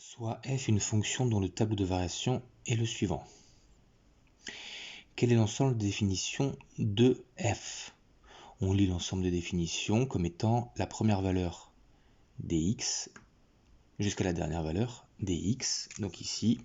Soit f une fonction dont le tableau de variation est le suivant. Quel est l'ensemble de définitions de f? On lit l'ensemble de définitions comme étant la première valeur dx jusqu'à la dernière valeur dx. Donc ici,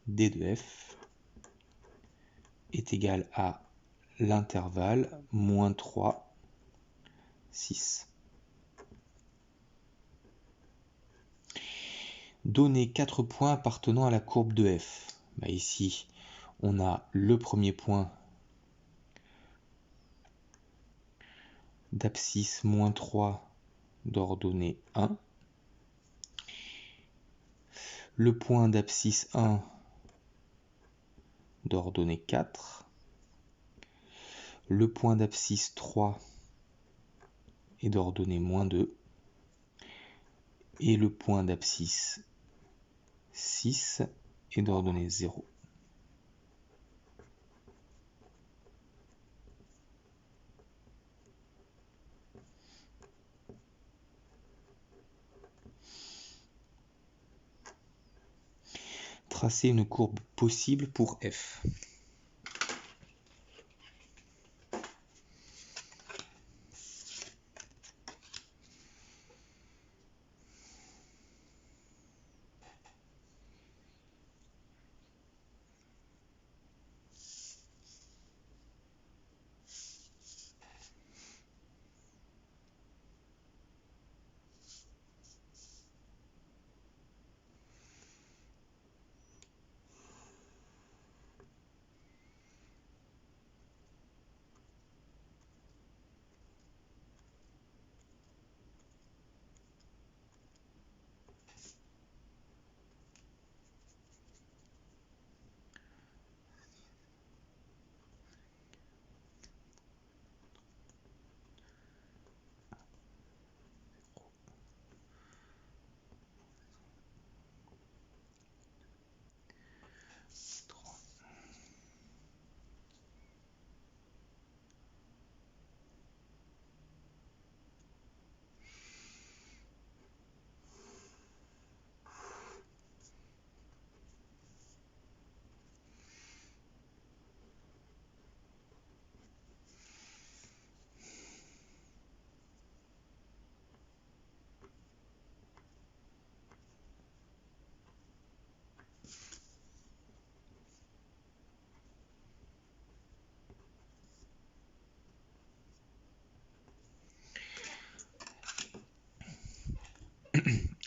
d de f est égal à l'intervalle moins 3, 6. Donner 4 points appartenant à la courbe de f. Ici, on a le premier point d'abscisse moins 3 d'ordonnée 1, le point d'abscisse 1 d'ordonnée 4, le point d'abscisse 3 est d'ordonnée moins 2, et le point d'abscisse 6 est d'ordonnée 0. Tracer une courbe possible pour f.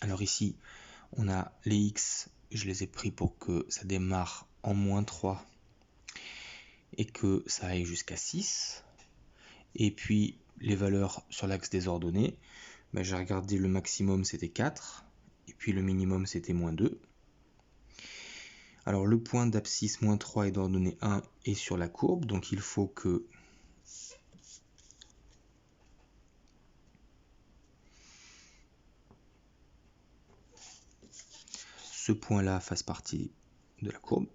Alors ici, on a les x, je les ai pris pour que ça démarre en moins 3 et que ça aille jusqu'à 6. Et puis les valeurs sur l'axe des ordonnées, j'ai regardé, le maximum c'était 4, et puis le minimum c'était moins 2. Alors le point d'abscisse moins 3 est d'ordonnée 1 et sur la courbe, donc il faut que ce point-là fasse partie de la courbe.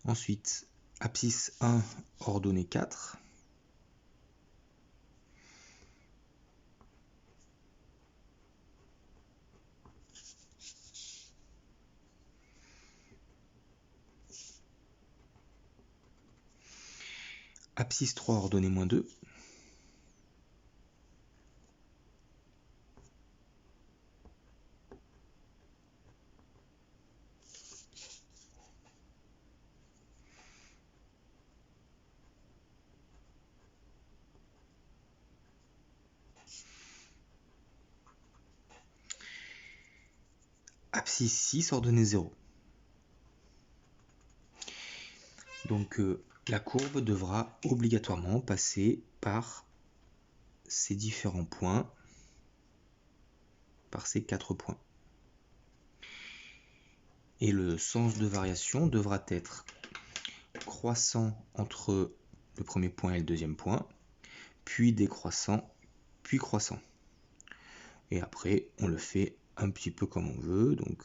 Ensuite, abscisse 1, ordonnée 4. Abscisse 3, ordonnée moins 2. Abscisse 6, ordonnée 0. Donc la courbe devra obligatoirement passer par ces différents points, par ces 4 points. Et le sens de variation devra être croissant entre le premier point et le deuxième point, puis décroissant, puis croissant. Et après, on le fait un petit peu comme on veut. Donc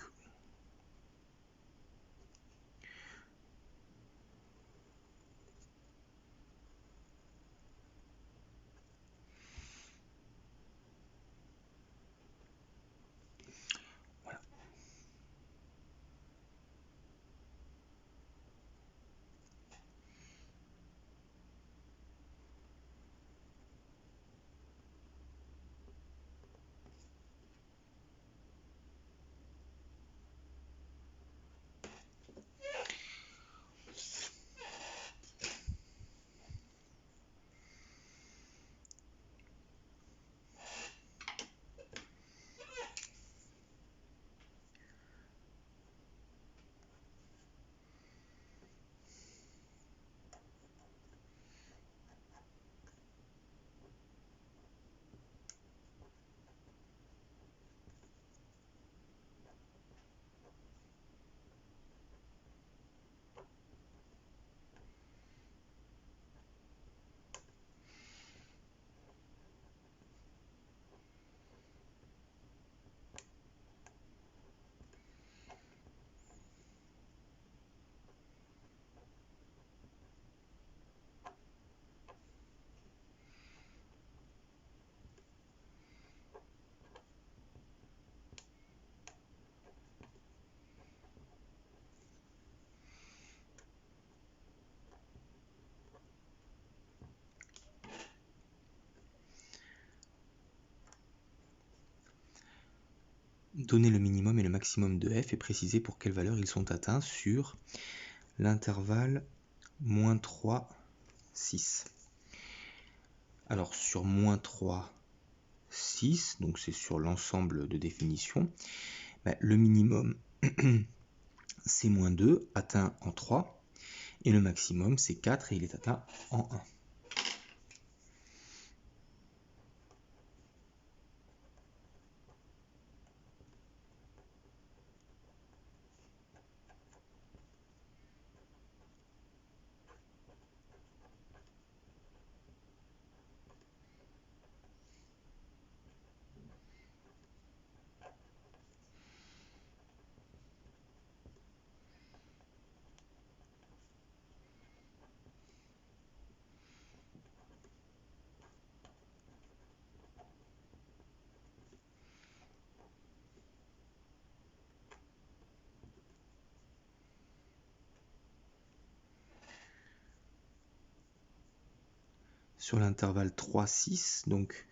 Donner le minimum et le maximum de f et préciser pour quelle valeur ils sont atteints sur l'intervalle -3, 6. Alors sur -3, 6, donc c'est sur l'ensemble de définitions, le minimum c'est -2 atteint en 3 et le maximum c'est 4 et il est atteint en 1. Sur l'intervalle 3, 6, donc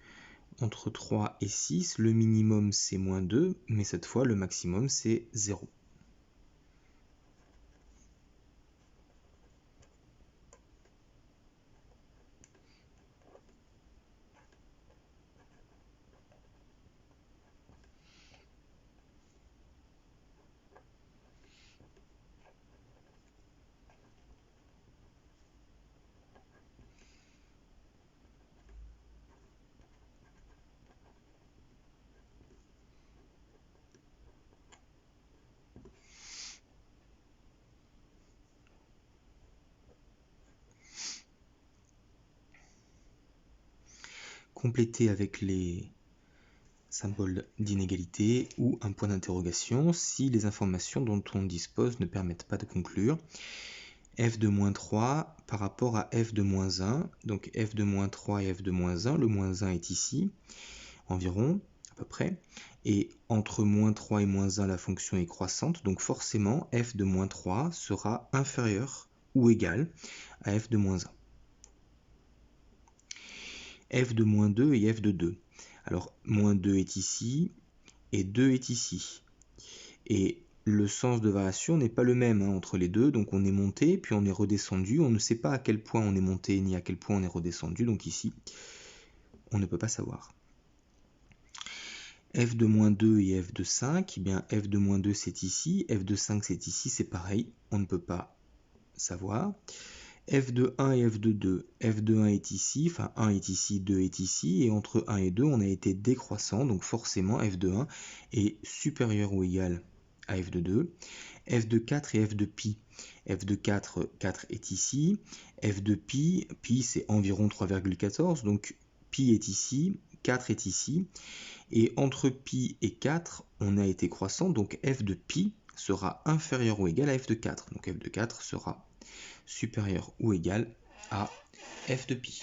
entre 3 et 6, le minimum c'est -2, mais cette fois le maximum c'est 0. Compléter avec les symboles d'inégalité ou un point d'interrogation si les informations dont on dispose ne permettent pas de conclure. F de -3 par rapport à F de -1, donc F de -3 et F de -1, le -1 est ici, environ, à peu près, et entre -3 et -1 la fonction est croissante, donc forcément F de -3 sera inférieur ou égal à F de -1. F de -2 et F de 2. Alors, -2 est ici, et 2 est ici. Et le sens de variation n'est pas le même entre les deux, donc on est monté, puis on est redescendu. On ne sait pas à quel point on est monté, ni à quel point on est redescendu, donc ici, on ne peut pas savoir. F de -2 et F de 5, eh bien F de -2 c'est ici, F de 5 c'est ici, c'est pareil, on ne peut pas savoir. F de 1 et F de 2, F de 1 est ici, enfin 1 est ici, 2 est ici, et entre 1 et 2, on a été décroissant, donc forcément F de 1 est supérieur ou égal à F de 2. F de 4 et F de pi. F de 4, 4 est ici, F de pi, pi c'est environ 3,14, donc pi est ici, 4 est ici, et entre pi et 4, on a été croissant, donc F de pi sera inférieur ou égal à F de 4, donc F de 4 sera supérieur ou égal à F de pi.